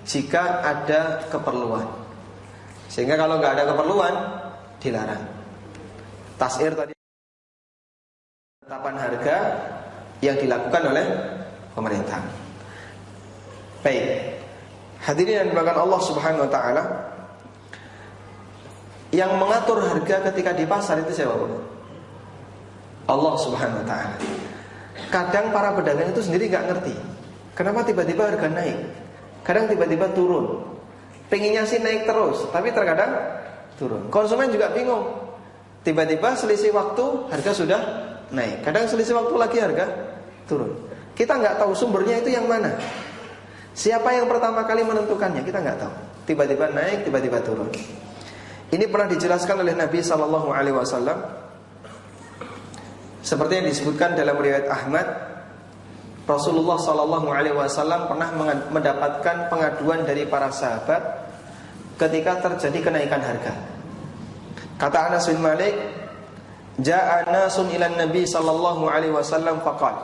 jika ada keperluan. Sehingga kalau nggak ada keperluan, dilarang. Tas'ir tadi penetapan harga yang dilakukan oleh pemerintah. Baik, hadirin yang dimuliakan Allah Subhanahu wa taala, yang mengatur harga ketika di pasar itu siapa? Allah Subhanahu wa taala. Kadang para pedagang itu sendiri nggak ngerti kenapa tiba-tiba harga naik, kadang tiba-tiba turun. Pengennya sih naik terus, tapi terkadang turun. Konsumen juga bingung. Tiba-tiba selisih waktu harga sudah naik, kadang selisih waktu lagi harga turun. Kita nggak tahu sumbernya itu yang mana. Siapa yang pertama kali menentukannya, kita nggak tahu. Tiba-tiba naik, tiba-tiba turun. Ini pernah dijelaskan oleh Nabi SAW, seperti yang disebutkan dalam riwayat Ahmad. Rasulullah SAW pernah mendapatkan pengaduan dari para sahabat ketika terjadi kenaikan harga. Kata Anas bin Malik, "Ja'a nasun ilan Nabi SAW faqal."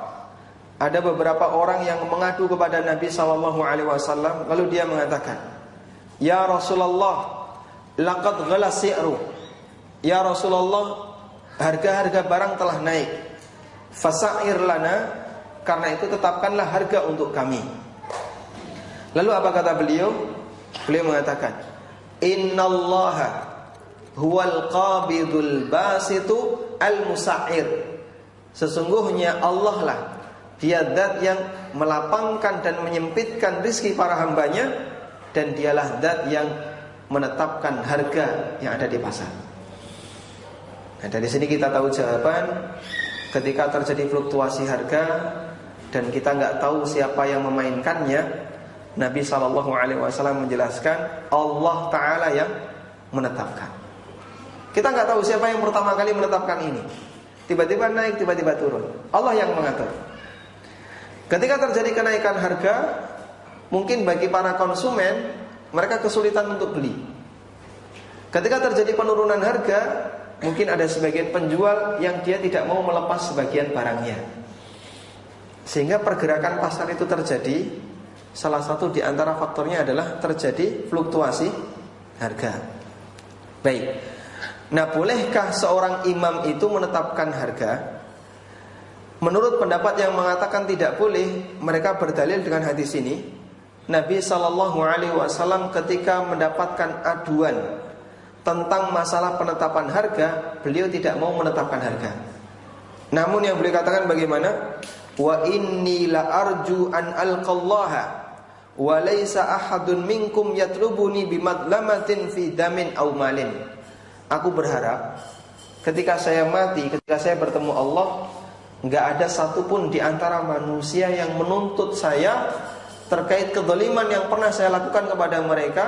Ada beberapa orang yang mengadu kepada Nabi SAW, lalu dia mengatakan, "Ya Rasulullah, laqad ghala si'ru." Ya Rasulullah, harga-harga barang telah naik. Fasa'ir lana, karena itu tetapkanlah harga untuk kami. Lalu apa kata beliau? Beliau mengatakan, "Innallaha huwal qabidul basitu al-musa'ir." Sesungguhnya Allah lah, Dia zat yang melapangkan dan menyempitkan rizki para hambanya, dan dialah zat yang menetapkan harga yang ada di pasar. Nah, dari sini kita tahu jawaban ketika terjadi fluktuasi harga dan kita nggak tahu siapa yang memainkannya. Nabi SAW menjelaskan Allah Ta'ala yang menetapkan. Kita nggak tahu siapa yang pertama kali menetapkan ini. Tiba-tiba naik, tiba-tiba turun. Allah yang mengatur. Ketika terjadi kenaikan harga, mungkin bagi para konsumen, mereka kesulitan untuk beli. Ketika terjadi penurunan harga, mungkin ada sebagian penjual yang dia tidak mau melepas sebagian barangnya, sehingga pergerakan pasar itu terjadi. Salah satu di antara faktornya adalah terjadi fluktuasi harga. Baik. Nah, bolehkah seorang imam itu menetapkan harga? Menurut pendapat yang mengatakan tidak boleh, mereka berdalil dengan hadis ini. Nabi SAW ketika mendapatkan aduan tentang masalah penetapan harga, beliau tidak mau menetapkan harga. Namun yang beliau katakan bagaimana? Wa inni la arju an alqallaha wa laisa ahadun minkum yatlubuni bimadlamatin fi damin aw malin. Aku berharap ketika saya mati, ketika saya bertemu Allah, enggak ada satupun di antara manusia yang menuntut saya terkait kezaliman yang pernah saya lakukan kepada mereka,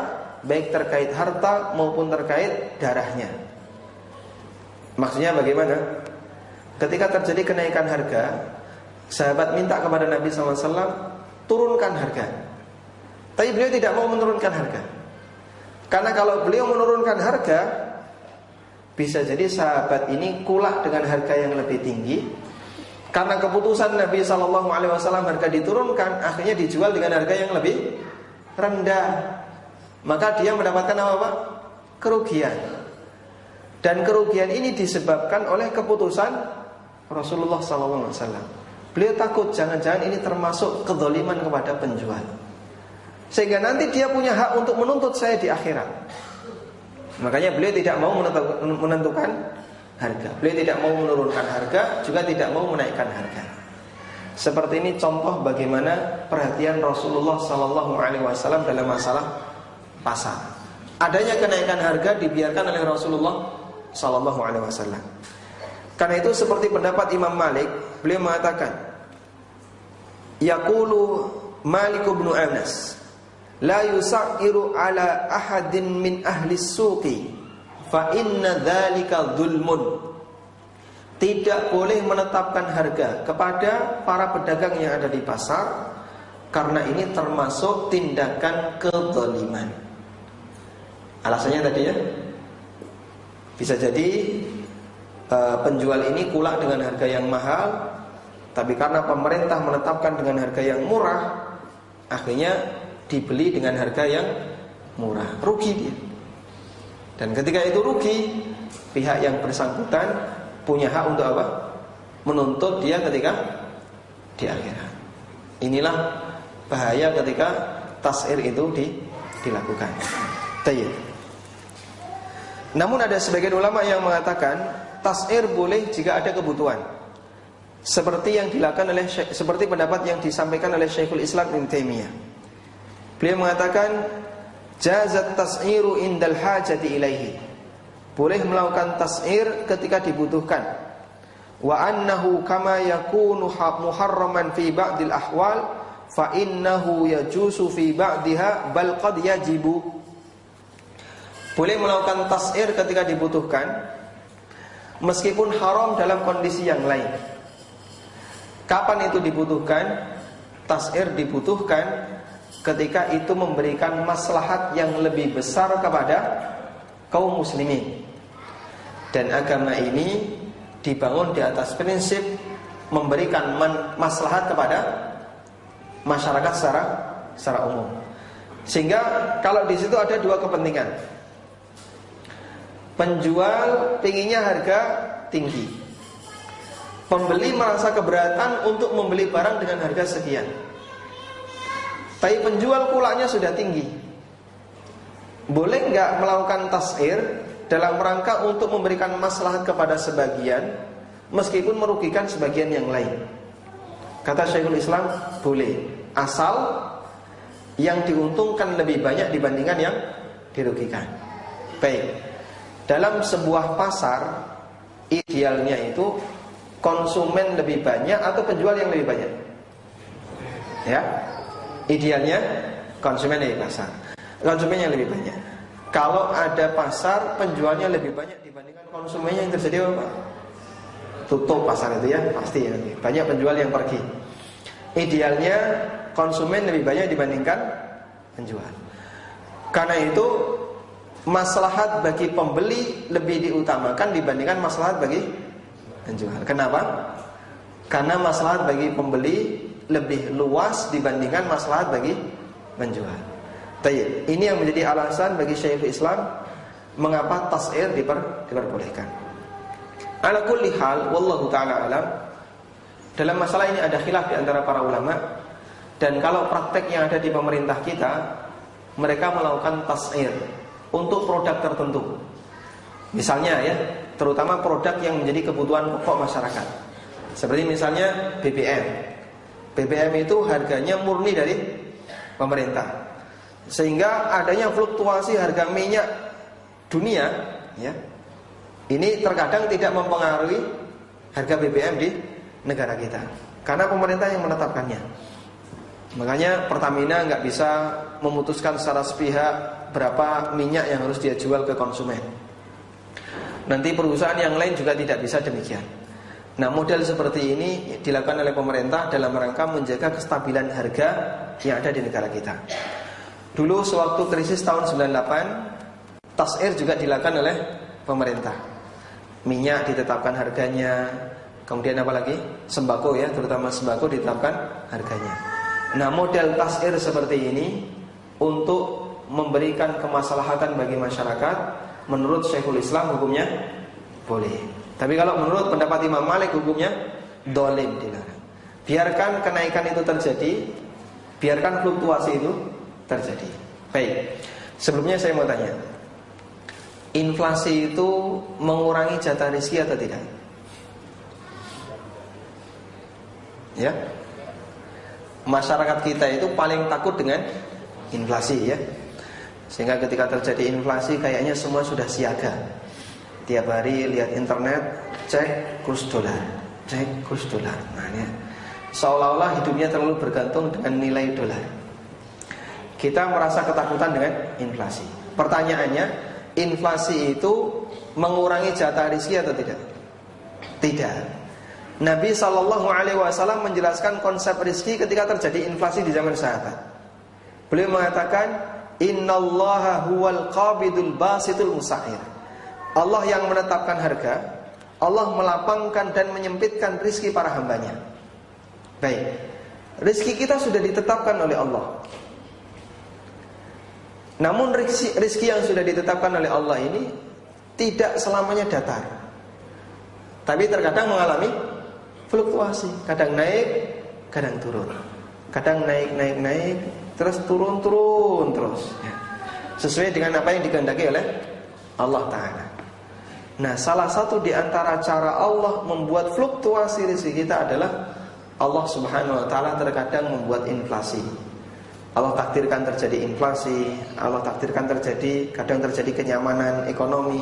baik terkait harta maupun terkait darahnya. Maksudnya bagaimana? Ketika terjadi kenaikan harga, sahabat minta kepada Nabi SAW, turunkan harga. Tapi beliau tidak mau menurunkan harga. Karena kalau beliau menurunkan harga, bisa jadi sahabat ini kulak dengan harga yang lebih tinggi. Karena keputusan Nabi SAW harga diturunkan, akhirnya dijual dengan harga yang lebih rendah. Maka dia mendapatkan apa? Kerugian. Dan kerugian ini disebabkan oleh keputusan Rasulullah SAW. Beliau takut jangan-jangan ini termasuk kezaliman kepada penjual, sehingga nanti dia punya hak untuk menuntut saya di akhirat. Makanya beliau tidak mau menentukan harga. Beliau tidak mau menurunkan harga, juga tidak mau menaikkan harga. Seperti ini contoh bagaimana perhatian Rasulullah SAW dalam masalah pasar. Adanya kenaikan harga dibiarkan oleh Rasulullah SAW. Karena itu seperti pendapat Imam Malik, beliau mengatakan, yaqulu Malik bin Anas, la yusairu ala ahadin min ahli suqi fa inna dzalika dzulmun. Tidak boleh menetapkan harga kepada para pedagang yang ada di pasar, karena ini termasuk tindakan kezaliman. Alasannya tadi ya, bisa jadi penjual ini kulak dengan harga yang mahal, tapi karena pemerintah menetapkan dengan harga yang murah, akhirnya dibeli dengan harga yang murah, rugi dia. Dan ketika itu rugi, pihak yang bersangkutan punya hak untuk apa? Menuntut dia ketika di akhirat. Inilah bahaya ketika tas'ir itu dilakukan. Tayyib. Namun ada sebagian ulama yang mengatakan tas'ir boleh jika ada kebutuhan. Seperti yang dilakukan seperti pendapat yang disampaikan oleh Syekhul Islam Ibnu Taimiyah. Beliau mengatakan jazat tas'iru indal hajati ilaihi. Boleh melakukan tas'ir ketika dibutuhkan. Wa annahu kama yakunu muharraman fi ba'dil ahwal fa innahu yajuzu fi ba'diha bal qad yajibu. Boleh melakukan tas'ir ketika dibutuhkan, meskipun haram dalam kondisi yang lain. Kapan itu dibutuhkan? Tas'ir dibutuhkan ketika itu memberikan maslahat yang lebih besar kepada kaum muslimin. Dan agama ini dibangun di atas prinsip memberikan maslahat kepada masyarakat secara umum. Sehingga kalau di situ ada dua kepentingan. Penjual pinginnya harga tinggi, pembeli merasa keberatan untuk membeli barang dengan harga sekian. Tapi penjual kulaknya sudah tinggi. Boleh nggak melakukan tas'ir dalam rangka untuk memberikan maslahat kepada sebagian, meskipun merugikan sebagian yang lain? Kata Syekhul Islam, boleh, asal yang diuntungkan lebih banyak dibandingkan yang dirugikan. Baik. Dalam sebuah pasar, idealnya itu konsumen lebih banyak atau penjual yang lebih banyak? Ya, idealnya konsumen lebih pasar, konsumennya lebih banyak. Kalau ada pasar, penjualnya lebih banyak dibandingkan konsumennya, yang terjadi apa? Tutup pasar itu ya, pasti ya. Banyak penjual yang pergi. Idealnya konsumen lebih banyak dibandingkan penjual. Karena itu maslahat bagi pembeli lebih diutamakan dibandingkan maslahat bagi penjual. Kenapa? Karena maslahat bagi pembeli lebih luas dibandingkan maslahat bagi penjual. Tayyib. Ini yang menjadi alasan bagi Syekhul Islam mengapa tas'ir diperbolehkan. Ala kulli hal, wallahu ta'ala alam. Dalam masalah ini ada khilaf di antara para ulama. Dan kalau praktek yang ada di pemerintah kita, mereka melakukan tas'ir untuk produk tertentu. Misalnya ya, terutama produk yang menjadi kebutuhan pokok masyarakat. Seperti misalnya BBM. BBM itu harganya murni dari pemerintah. Sehingga adanya fluktuasi harga minyak dunia ya, ini terkadang tidak mempengaruhi harga BBM di negara kita, karena pemerintah yang menetapkannya. Makanya Pertamina nggak bisa memutuskan secara sepihak berapa minyak yang harus dia jual ke konsumen. Nanti perusahaan yang lain juga tidak bisa demikian. Nah, model seperti ini dilakukan oleh pemerintah dalam rangka menjaga kestabilan harga yang ada di negara kita. Dulu sewaktu krisis tahun 98, tas'ir juga dilakukan oleh pemerintah. Minyak ditetapkan harganya, kemudian apa lagi? Sembako ya, terutama sembako ditetapkan harganya. Nah, model tas'ir seperti ini untuk memberikan kemaslahatan bagi masyarakat, menurut Syekhul Islam hukumnya boleh. Tapi kalau menurut pendapat Imam Malik hukumnya dolim, dilarang. Biarkan kenaikan itu terjadi, biarkan fluktuasi itu terjadi. Baik, sebelumnya saya mau tanya, inflasi itu mengurangi jatah rezeki atau tidak? Ya, masyarakat kita itu paling takut dengan inflasi ya. Sehingga ketika terjadi inflasi kayaknya semua sudah siaga. Tiap hari lihat internet, cek kurs dolar, cek kurs dolar. Nah, ya. Seolah-olah hidupnya terlalu bergantung dengan nilai dolar. Kita merasa ketakutan dengan inflasi. Pertanyaannya, inflasi itu mengurangi jatah rezeki atau tidak? Tidak. Nabi SAW menjelaskan konsep rezeki ketika terjadi inflasi di zaman sahabat. Beliau mengatakan, Innallaha huwal qabidul basitul musa'ir. Allah yang menetapkan harga, Allah melapangkan dan menyempitkan rizki para hambanya. Baik, rizki kita sudah ditetapkan oleh Allah. Namun rizki yang sudah ditetapkan oleh Allah ini tidak selamanya datar, tapi terkadang mengalami fluktuasi. Kadang naik, kadang turun. Kadang naik, terus turun terus ya. Sesuai dengan apa yang dikehendaki oleh Allah Ta'ala. Nah, salah satu di antara cara Allah membuat fluktuasi rezeki kita adalah Allah Subhanahu wa Ta'ala terkadang membuat inflasi. Allah takdirkan terjadi inflasi, Allah takdirkan kadang terjadi kenyamanan ekonomi,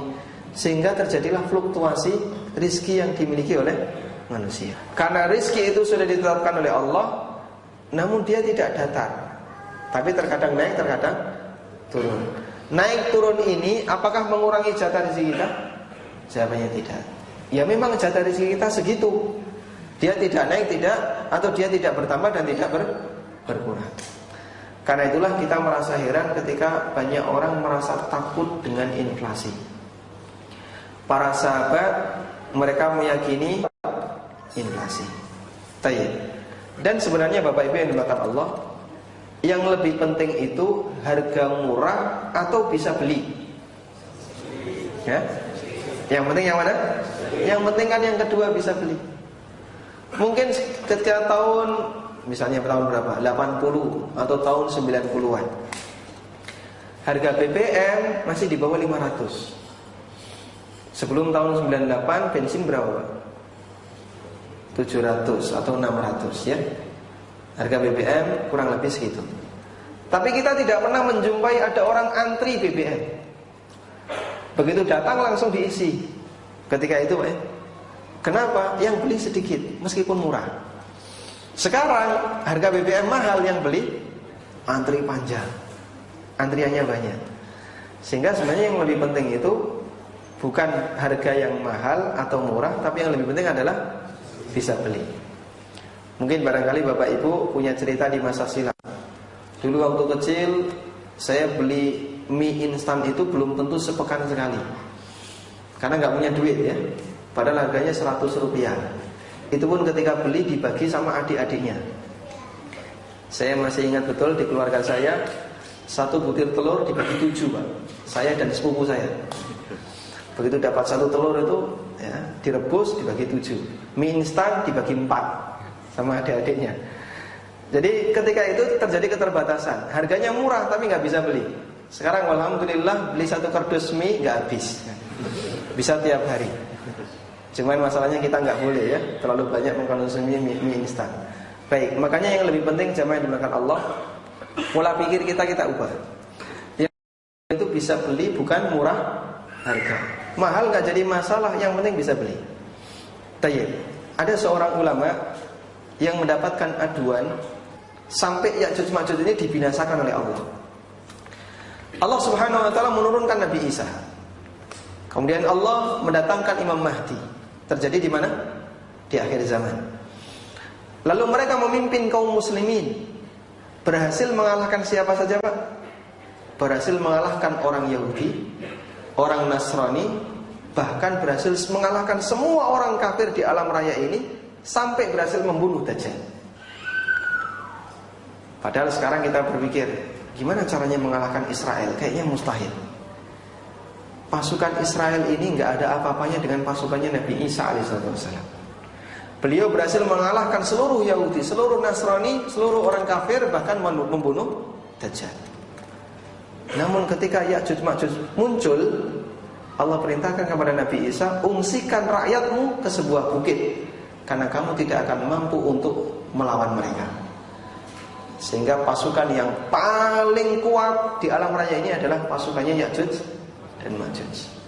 sehingga terjadilah fluktuasi rizki yang dimiliki oleh manusia. Karena rizki itu sudah ditetapkan oleh Allah, namun dia tidak datar, tapi terkadang naik, terkadang turun. Naik turun ini apakah mengurangi jatah rezeki kita? Jawabannya tidak. Ya memang jatah rezeki kita segitu. Dia tidak naik, atau dia tidak bertambah dan tidak berkurang. Karena itulah kita merasa heran ketika banyak orang merasa takut dengan inflasi. Para sahabat mereka meyakini inflasi. Tayyib. Dan sebenarnya Bapak Ibu yang dimakan Allah, yang lebih penting itu harga murah atau bisa beli. Ya. Yang penting yang mana? Yang penting kan yang kedua, bisa beli. Mungkin ketika tahun, misalnya tahun berapa? 80 atau tahun 90-an. Harga BBM masih di bawah 500. Sebelum tahun 98 bensin berapa? 700 atau 600 ya. Harga BBM kurang lebih segitu. Tapi kita tidak pernah menjumpai ada orang antri BBM. Begitu datang langsung diisi. Ketika itu kenapa? Yang beli sedikit meskipun murah. Sekarang harga BBM mahal, yang beli antri panjang, antriannya banyak. Sehingga sebenarnya yang lebih penting itu bukan harga yang mahal atau murah, tapi yang lebih penting adalah bisa beli. Mungkin barangkali Bapak Ibu punya cerita di masa silam. Dulu waktu kecil saya beli mie instan itu belum tentu sepekan sekali, karena nggak punya duit ya. Padahal harganya 100 rupiah. Itu pun ketika beli dibagi sama adik-adiknya. Saya masih ingat betul di keluarga saya, satu butir telur dibagi 7 Pak. Saya dan sepupu saya. Begitu dapat satu telur itu ya, direbus dibagi 7. Mie instan dibagi 4 sama adik-adiknya. Jadi ketika itu terjadi keterbatasan. Harganya murah tapi nggak bisa beli. Sekarang alhamdulillah beli satu kardus mie nggak habis, bisa tiap hari. Cuman masalahnya kita nggak boleh ya terlalu banyak mengkonsumsi mie instan. Baik, makanya yang lebih penting jamaah yang dimuliakan Allah, pola pikir kita ubah. Yang itu bisa beli bukan murah harga. Mahal nggak jadi masalah, yang penting bisa beli. Tayyib. Ada seorang ulama yang mendapatkan aduan sampai Ya'juj Ma'juj ini dibinasakan oleh Allah. Allah Subhanahu wa Ta'ala menurunkan Nabi Isa. Kemudian Allah mendatangkan Imam Mahdi. Terjadi di mana? Di akhir zaman. Lalu mereka memimpin kaum muslimin. Berhasil mengalahkan siapa saja Pak? Berhasil mengalahkan orang Yahudi, orang Nasrani, bahkan berhasil mengalahkan semua orang kafir di alam raya ini, sampai berhasil membunuh Dajjal. Padahal sekarang kita berpikir, gimana caranya mengalahkan Israel? Kayaknya mustahil. Pasukan Israel ini nggak ada apa-apanya dengan pasukannya Nabi Isa alaihissalam. Beliau berhasil mengalahkan seluruh Yahudi, seluruh Nasrani, seluruh orang kafir, bahkan membunuh Dajjal. Namun ketika Ya'juj Ma'juj muncul, Allah perintahkan kepada Nabi Isa, ungsikan rakyatmu ke sebuah bukit, karena kamu tidak akan mampu untuk melawan mereka. Sehingga pasukan yang paling kuat di alam raya ini adalah pasukannya Ya'juj dan Ma'juj.